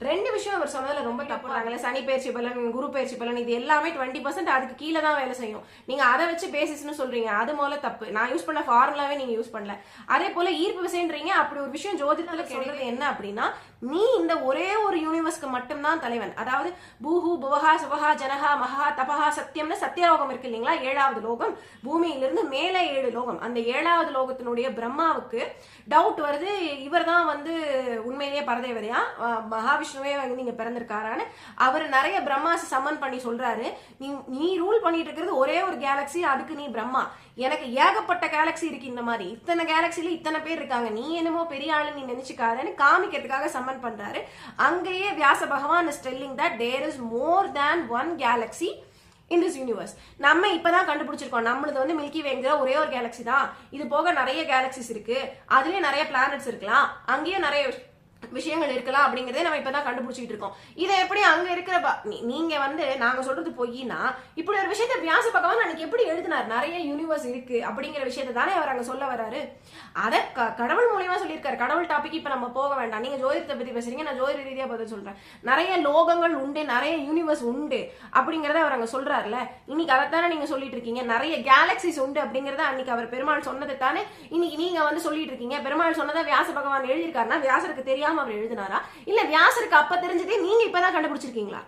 ரெண்டு விஷயம் அவர் சொன்னதுல ரொம்ப தப்புறாங்கல்ல. சனி பயிற்சி பலன், குரு பயிற்சி பலன், இது எல்லாமே 20% அதுக்கு கீழே தான் வேலை செய்யும். நீங்க அதை வச்சு பேசிஸ்னு சொல்றீங்க, அது முதல்ல தப்பு. நான் யூஸ் பண்ண ஃபார்முலாவே நீங்க யூஸ் பண்ணல. அதே போல ஈர்ப்பு விசைன்றீங்க. அப்படி ஒரு விஷயம் ஜோதிடத்துல சொல்றது என்ன அப்படின்னா, நீ இந்த ஒரே ஒரு யூனிவர்ஸ்க்கு மட்டும்தான் தலைவன். அதாவது பூஹு புவஹா சுவஹா ஜனஹா மகா தபஹா சத்தியம்னு சத்தியலோகம் இருக்கு இல்லைங்களா, 7வது லோகம். பூமியிலிருந்து மேலே 7 லோகம். அந்த 7வது லோகத்தினுடைய பிரம்மாவுக்கு டவுட் வருது, இவர் தான் வந்து உண்மையிலேயே பரதேவதையா, மகாவிஷ்ணுவே வந்து நீங்க பிறந்திருக்காரான்னு. அவர் நிறைய பிரம்மாஸ் சம்மன் பண்ணி சொல்றாரு, நீ ரூல் பண்ணிட்டு இருக்கிறது ஒரே ஒரு கேலக்சி, அதுக்கு நீ பிரம்மா. எனக்கு ஏகப்பட்ட கேலக்சி இருக்கு, இந்த மாதிரி இத்தனை கேலக்சில இத்தனை பேர் இருக்காங்க, நீ என்னமோ பெரிய ஆளு நீ நினைச்சுக்காதன்னு காமிக்கிறதுக்காக சம்மன் பண்றாரு. அங்கேயே Vyasa Bhagavan is telling that there is more than one galaxy in this universe. நம்ம இப்பதான் கண்டுபிடிச்சிருக்கோம், நம்மளது வந்து மில்கி வேங்கிற ஒரே ஒரு கேலக்சி தான். இது போக நிறைய கேலக்சிஸ் இருக்கு, அதுலயே நிறைய பிளானட்ஸ் இருக்கலாம், அங்கேயே நிறைய விஷயங்கள் இருக்கலாம் அப்படிங்கறதே நம்ம இப்பதான் கண்டுபிடிச்சிட்டு இருக்கோம். இதை எப்படி அங்க இருக்கிற நீங்க வந்து நாங்க சொல்றது பொய்னா, இப்படி ஒரு விஷயத்த வியாச பகவான் அன்னைக்கு எப்படி எழுதினார், நிறைய யூனிவர்ஸ் இருக்கு அப்படிங்கிற விஷயத்தை தானே அவர் அங்க சொல்ல வர்றாரு. அதை கடவுள் மூலியமா சொல்லியிருக்காரு. கடவுள் டாபிக் இப்ப நம்ம போக வேண்டாம். நீங்க ஜோதிடத்தை பத்தி பேசுறீங்க, நான் ஜோதிட ரீதியா பதில் சொல்றேன். நிறைய லோகங்கள் உண்டு, நிறைய யூனிவர்ஸ் உண்டு அப்படிங்கறத அவர் அங்க சொல்றாருல. இன்னைக்கு அதைத்தானே நீங்க சொல்லிட்டு இருக்கீங்க, நிறைய கேலக்சிஸ் உண்டு அப்படிங்கறத அன்னைக்கு அவர் பெருமாள் சொன்னதை தானே இன்னைக்கு நீங்க வந்து சொல்லிட்டு இருக்கீங்க. பெருமாள் சொன்னதை வியாச பகவான் எழுதியிருக்காருன்னா வியாசருக்கு தெரியாம அவர் எழுதினாரா, இல்ல வியாசருக்கு அப்ப தெரிஞ்சதே நீங்க இப்பதான் கண்டுபிடிச்சிருக்கீங்களா?